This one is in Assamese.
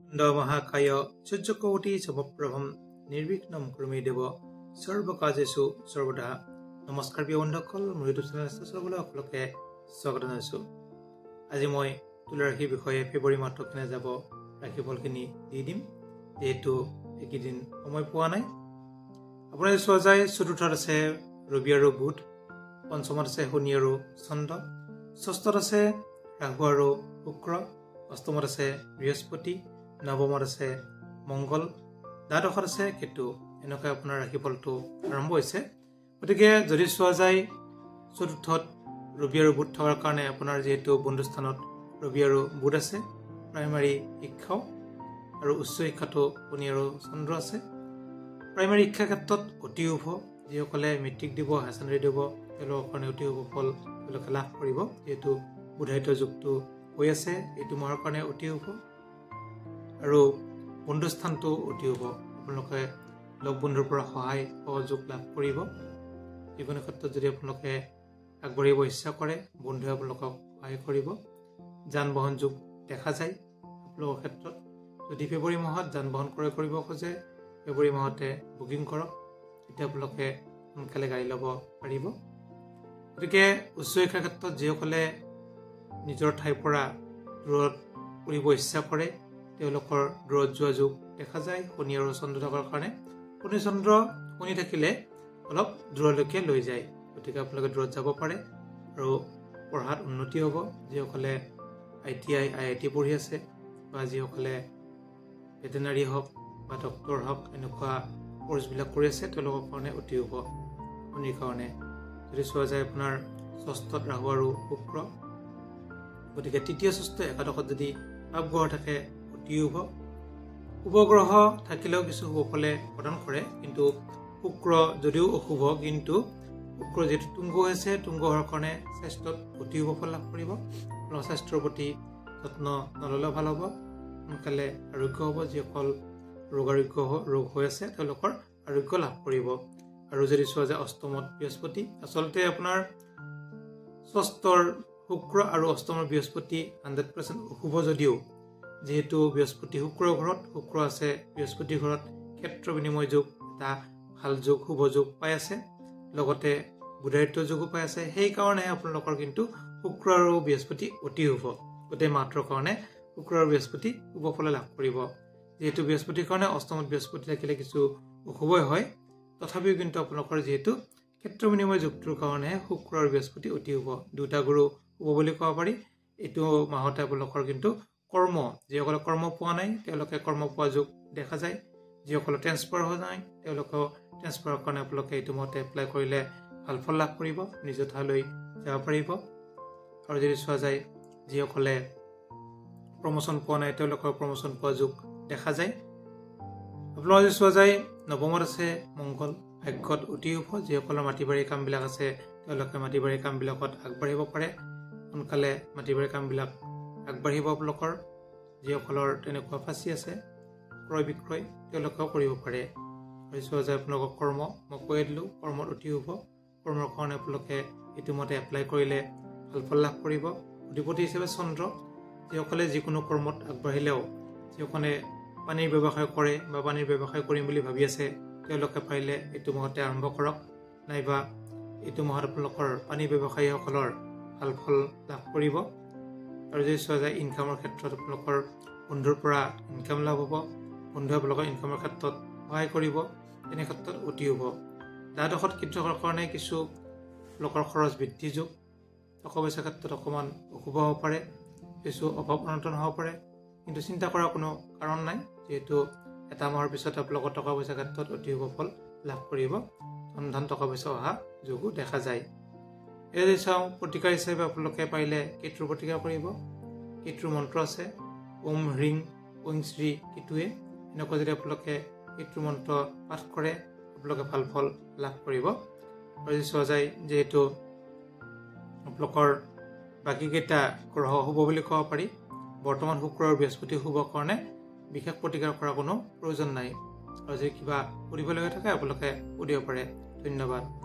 মহাকায় সূৰ্যকোটি সমপ্ৰভম নিৰ্বিঘ্নম কুৰুমে দেব সৰ্বকাৰ্যেষু সৰ্বদা। নমস্কাৰ প্ৰিয় বন্ধুসকল, মোৰ ইউটিউব চেনেল সকলোকে স্বাগত জনাইছোঁ। আজি মই তুলা ৰাশিৰ বিষয়ে ফেব্ৰুৱাৰী মাহটো কেনে যাব ৰাশিফলখিনি দি দিম, যিহেতু এইকেইদিন সময় পোৱা নাই। আপোনাৰ চোৱা যায় চতুৰ্থত আছে ৰবি আৰু বুধ, পঞ্চমত আছে শনি আৰু চন্দ্ৰ, ষষ্ঠত আছে ৰাহু আৰু শুক্ৰ, অষ্টমত আছে বৃহস্পতি, নৱমত আছে মংগল, দ্বাদশত আছে কেতু। এনেকৈ আপোনাৰ ৰাশিফলটো আৰম্ভ হৈছে। গতিকে যদি চোৱা যায় চতুৰ্থত ৰবি আৰু বুধ থকাৰ কাৰণে আপোনাৰ যিহেতু বন্ধুস্থানত ৰবি আৰু বুধ আছে, প্ৰাইমাৰী শিক্ষাও আৰু উচ্চ শিক্ষাটো শনি আৰু চন্দ্ৰ আছে। প্ৰাইমাৰী শিক্ষাৰ ক্ষেত্ৰত অতি শুভ, যিসকলে মেট্ৰিক দিব, হায়াৰ ছেকেণ্ডেৰী দিব, তেওঁলোকৰ কাৰণে অতি শুভ ফল তেওঁলোকে লাভ কৰিব, যিহেতু বুধায়িত যুগটো হৈ আছে, এইটো মাহৰ কাৰণে অতি শুভ। আৰু বন্ধুস্থানটো অতি শুভ, আপোনালোকে লগ বন্ধুৰ পৰা সহায় সহযোগ লাভ কৰিব। যিকোনো ক্ষেত্ৰত যদি আপোনালোকে আগবাঢ়িব ইচ্ছা কৰে, বন্ধুৱে আপোনালোকক সহায় কৰিব। যান বাহন যোগ দেখা যায় আপোনালোকৰ ক্ষেত্ৰত। যদি ফেব্ৰুৱাৰী মাহত যান বাহন ক্ৰয় কৰিব খোজে, ফেব্ৰুৱাৰী মাহতে বুকিং কৰক, তেতিয়া আপোনালোকে সোনকালে গাড়ী ল'ব পাৰিব। গতিকে উচ্চ শিক্ষাৰ ক্ষেত্ৰত যিসকলে নিজৰ ঠাইৰ পৰা দূৰত কৰিব ইচ্ছা কৰে, তেওঁলোকৰ দূৰত যোৱা যুগ দেখা যায় শনি আৰু চন্দ্ৰ থকাৰ কাৰণে। শনি থাকিলে অলপ দূৰলৈকে লৈ যায়, গতিকে আপোনালোকে দূৰত যাব পাৰে আৰু পঢ়াত উন্নতি হ'ব। যিসকলে ITI IIT পঢ়ি আছে বা যিসকলে ভেটেনাৰী হওক বা ডক্টৰ হওক এনেকুৱা কৰ্চবিলাক কৰি আছে, তেওঁলোকৰ কাৰণে অতি শুভ শনিৰ কাৰণে। যদি চোৱা যায় আপোনাৰ ষষ্ঠত ৰাহু আৰু শুক্ৰ, গতিকে তৃতীয় ষষ্ঠ একাদশত যদি পাপগ্ৰহ থাকে অতি শুভ। শুভ গ্ৰহ থাকিলেও কিছু শুভ ফলে প্ৰদান কৰে, কিন্তু শুক্ৰ যদিও অশুভ, কিন্তু শুক্ৰ যিহেতু তুংগ হৈছে, তুংগ হোৱাৰ কাৰণে স্বাস্থ্যত অতি শুভ ফল লাভ কৰিব। আপোনাৰ স্বাস্থ্যৰ প্ৰতি যত্ন নল'লেও ভাল হ'ব, সোনকালে আৰোগ্য হ'ব। যিসকল ৰোগ হৈ আছে তেওঁলোকৰ আৰোগ্য লাভ কৰিব। আৰু যদি চোৱা যায় অষ্টমত বৃহস্পতি, আচলতে আপোনাৰ ষষ্ঠৰ শুক্ৰ আৰু অষ্টমৰ বৃহস্পতি 100% অশুভ যদিও, যিহেতু বৃহস্পতি শুক্ৰৰ ঘৰত, শুক্ৰ আছে বৃহস্পতিৰ ঘৰত, ক্ষেত্ৰ বিনিময় যুগ এটা ভাল যুগ, শুভ যুগ পাই আছে, লগতে বুধায়িত্ব যুগো পাই আছে। সেইকাৰণে আপোনালোকৰ কিন্তু শুক্ৰ আৰু বৃহস্পতি অতি শুভ। গোটেই মাহটোৰ কাৰণে শুক্ৰ আৰু বৃহস্পতি শুভ ফল লাভ কৰিব। যিহেতু বৃহস্পতিৰ কাৰণে অষ্টমত বৃহস্পতি থাকিলে কিছু অশুভই হয়, তথাপিও কিন্তু আপোনালোকৰ যিহেতু ক্ষেত্ৰ বিনিময় যুগটোৰ কাৰণে শুক্ৰ আৰু বৃহস্পতি অতি শুভ, দুটা গুৰু শুভ বুলি ক'ব পাৰি। এইটো মাহতে আপোনালোকৰ কিন্তু কৰ্ম, যিসকলে কৰ্ম পোৱা নাই তেওঁলোকে কৰ্ম পোৱা যুগ দেখা যায়। যিসকলে ট্ৰেন্সফাৰ হোৱা নাই তেওঁলোকেও ট্ৰেন্সফাৰৰ কাৰণে আপোনালোকে এইটো মাহতে এপ্লাই কৰিলে ভাল ফল লাভ কৰিব, নিজৰ ঠাইলৈ যাব পাৰিব। আৰু যদি চোৱা যায় যিসকলে প্ৰমোচন পোৱা নাই তেওঁলোকৰ প্ৰমোচন পোৱা যুগ দেখা যায়। আপোনালোকে যদি চোৱা যায় নৱমত আছে মংগল, ভাগ্যত অতি শুভ। যিসকলৰ মাটি বাৰী কামবিলাক আছে তেওঁলোকে মাটি বাৰী কামবিলাকত আগবাঢ়িব পাৰে, সোনকালে মাটি বাৰী কামবিলাক আগবাঢ়িব আপোনালোকৰ। যিসকলৰ তেনেকুৱা ফাঁচি আছে ক্ৰয় বিক্ৰয়, তেওঁলোকেও কৰিব পাৰে। আৰু চোৱা যায় আপোনালোকৰ কৰ্ম, মই কৈয়ে দিলোঁ কৰ্মত অতি শুভ। কৰ্মৰ কাৰণে আপোনালোকে এইটো মতে এপ্লাই কৰিলে ভাল ফল লাভ কৰিব। অধিপতি হিচাপে চন্দ্ৰ, যিসকলে যিকোনো কৰ্মত আগবাঢ়িলেও, যিসকলে পানীৰ ব্যৱসায় কৰে বা পানীৰ ব্যৱসায় কৰিম বুলি ভাবি আছে, তেওঁলোকে পাৰিলে এইটো মাহতে আৰম্ভ কৰক, নাইবা এইটো মাহত আপোনালোকৰ পানী ব্যৱসায়ীসকলৰ ভাল ফল লাভ কৰিব। আৰু যদি চোৱা যায় ইনকামৰ ক্ষেত্ৰত আপোনালোকৰ বন্ধুৰ পৰা ইনকাম লাভ হ'ব, বন্ধুৱে আপোনালোকৰ ইনকামৰ ক্ষেত্ৰত সহায় কৰিব, তেনে ক্ষেত্ৰত অতি শুভ। দ্বাদশত কেতু থকাৰ কাৰণে কিছু লোকৰ খৰচ বৃদ্ধি যোগ, টকা পইচাৰ ক্ষেত্ৰত অকণমান অশুভ হ'ব পাৰে, কিছু অভাৱ অনটন হ'ব পাৰে, কিন্তু চিন্তা কৰাৰ কোনো কাৰণ নাই, যিহেতু এটা মাহৰ পিছত আপোনালোকৰ টকা পইচাৰ ক্ষেত্ৰত অতি শুভ ফল লাভ কৰিব। ধন টকা পইচা অহা যোগো দেখা যায়। এই যদি চাওঁ প্ৰতিকাৰ হিচাপে আপোনালোকে পাৰিলে কেতুৰ প্ৰতিকাৰ কৰিব। কেতুৰ মন্ত্ৰ আছে ওম হ্ৰিং ওং শ্ৰী কেতুৱে, এনেকুৱা যদি আপোনালোকে কেতুৰ মন্ত্ৰ পাঠ কৰে আপোনালোকে ভাল ফল লাভ কৰিব। আৰু যদি চোৱা যায় যিহেতু আপোনালোকৰ বাকীকেইটা গ্ৰহ শুভ বুলি ক'ব পাৰি, বৰ্তমান শুক্ৰ আৰু বৃহস্পতি শুভ কাৰণে বিশেষ প্ৰতিকাৰ কৰাৰ কোনো প্ৰয়োজন নাই। আৰু যদি কিবা সুধিবলগীয়া থাকে আপোনালোকে সুধিব পাৰে। ধন্যবাদ।